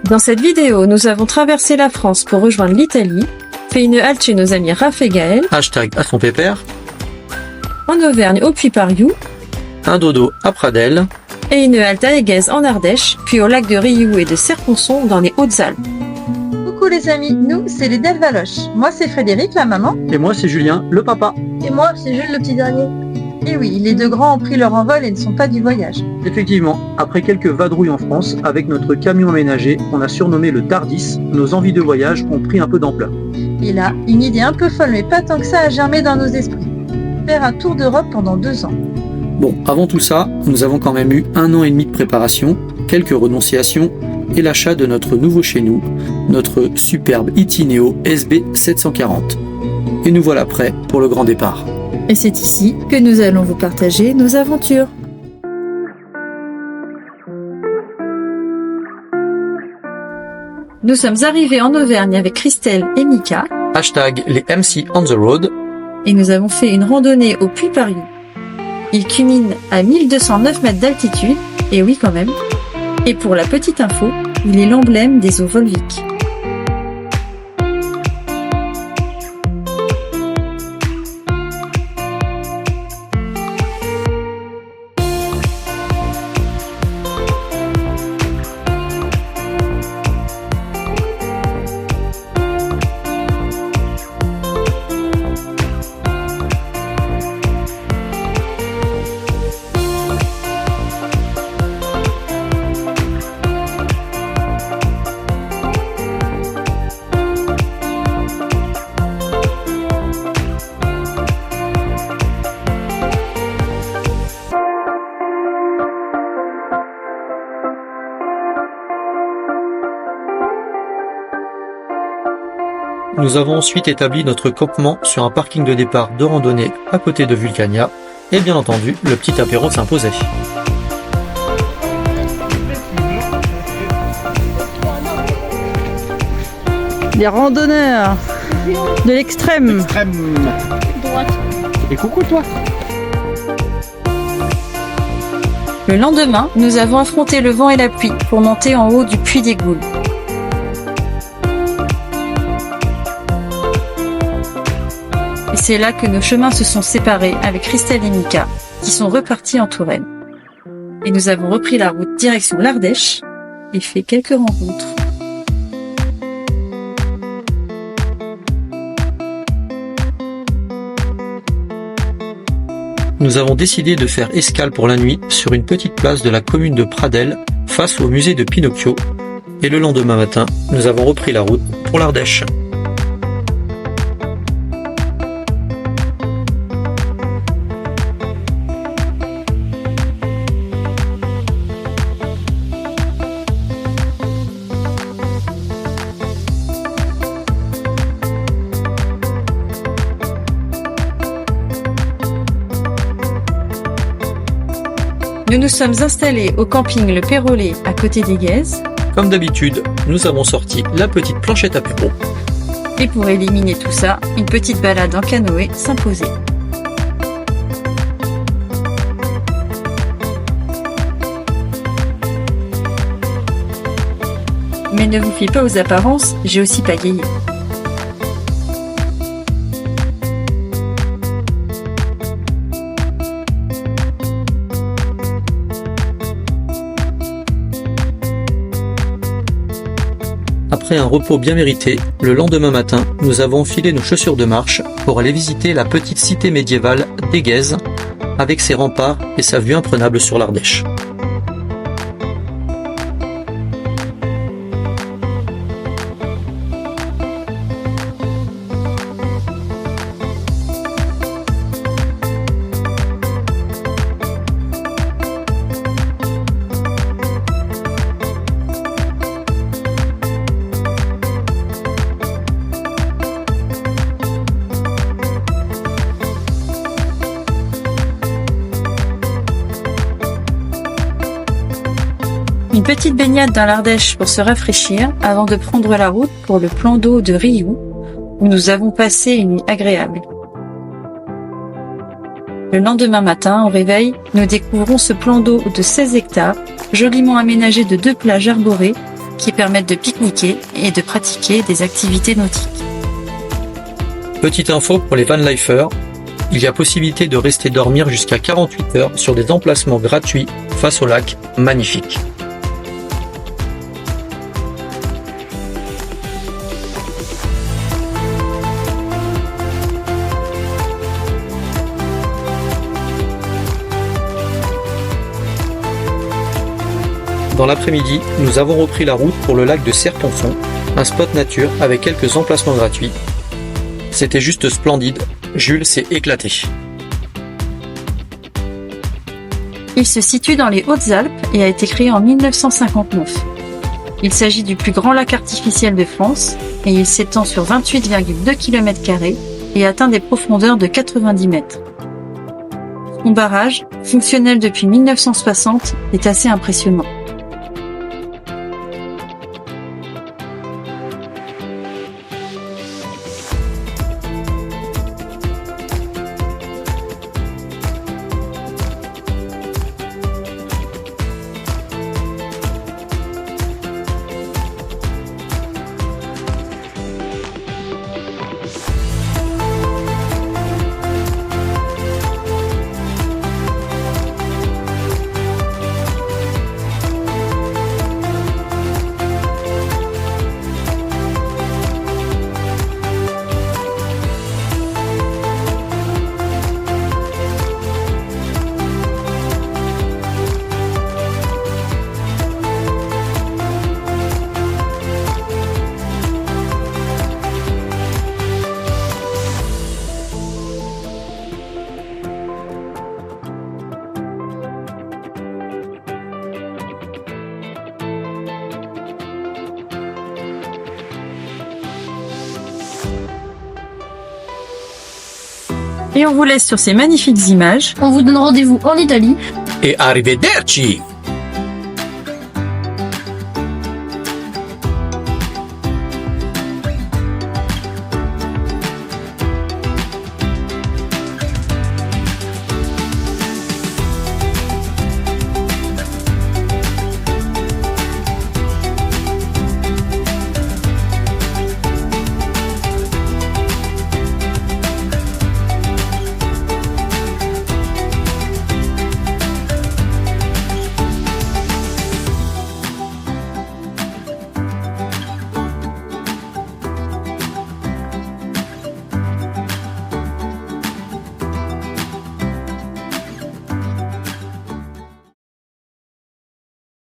Dans cette vidéo, nous avons traversé la France pour rejoindre l'Italie, fait une halte chez nos amis Raph et Gaël, Hashtag à son pépère, en Auvergne au Puy-Pariou, un dodo à Pradelles, et une halte à Aiguez en Ardèche, puis au lac de Rioux et de Serponçon dans les Hautes-Alpes. Coucou les amis, nous c'est les Delvaloches. Moi c'est Frédéric, la maman. et moi c'est Julien, le papa. Et moi c'est Jules, le petit dernier. Et oui, les deux grands ont pris leur envol et ne sont pas du voyage. Effectivement, après quelques vadrouilles en France, avec notre camion aménagé, on a surnommé le Tardis, nos envies de voyage ont pris un peu d'ampleur. Et là, une idée un peu folle mais pas tant que ça a germé dans nos esprits. Faire un tour d'Europe pendant 2 ans. Bon, avant tout ça, nous avons quand même eu 1 an et demi de préparation, quelques renonciations et l'achat de notre nouveau chez nous, notre superbe Itineo SB 740. Et nous voilà prêts pour le grand départ. Et c'est ici que nous allons vous partager nos aventures. Nous sommes arrivés en Auvergne avec Christelle et Mika, Hashtag les MC on the road, et nous avons fait une randonnée au Puy-Pariou. Il culmine à 1209 mètres d'altitude, et oui quand même. Et pour la petite info, il est l'emblème des eaux volviques. Nous avons ensuite établi notre campement sur un parking de départ de randonnée à côté de Vulcania, et bien entendu, le petit apéro s'imposait. Les randonneurs de l'extrême. Et coucou toi. Le lendemain, nous avons affronté le vent et la pluie pour monter en haut du Puy des Goules. Et c'est là que nos chemins se sont séparés avec Christelle et Mika, qui sont repartis en Touraine. Et nous avons repris la route direction l'Ardèche et fait quelques rencontres. Nous avons décidé de faire escale pour la nuit sur une petite place de la commune de Pradelles, face au musée de Pinocchio, et le lendemain matin, nous avons repris la route pour l'Ardèche. Nous nous sommes installés au camping Le Perrolet à côté d'Aiguez. Comme d'habitude, nous avons sorti la petite planchette apéro. Et pour éliminer tout ça, une petite balade en canoë s'imposait. Mais ne vous fiez pas aux apparences, j'ai aussi pagayé. Après un repos bien mérité, le lendemain matin, nous avons enfilé nos chaussures de marche pour aller visiter la petite cité médiévale d'Aiguez, avec ses remparts et sa vue imprenable sur l'Ardèche. Une petite baignade dans l'Ardèche pour se rafraîchir avant de prendre la route pour le plan d'eau de Rioux, où nous avons passé une nuit agréable. Le lendemain matin, au réveil, nous découvrons ce plan d'eau de 16 hectares, joliment aménagé de 2 plages arborées, qui permettent de pique-niquer et de pratiquer des activités nautiques. Petite info pour les vanlifers, il y a possibilité de rester dormir jusqu'à 48 heures sur des emplacements gratuits face au lac magnifique. Dans l'après-midi, nous avons repris la route pour le lac de Serponçon, un spot nature avec quelques emplacements gratuits. C'était juste splendide, Jules s'est éclaté. Il se situe dans les Hautes-Alpes et a été créé en 1959. Il s'agit du plus grand lac artificiel de France et il s'étend sur 28,2 km² et atteint des profondeurs de 90 mètres. Son barrage, fonctionnel depuis 1960, est assez impressionnant. Et on vous laisse sur ces magnifiques images. On vous donne rendez-vous en Italie. Et arrivederci!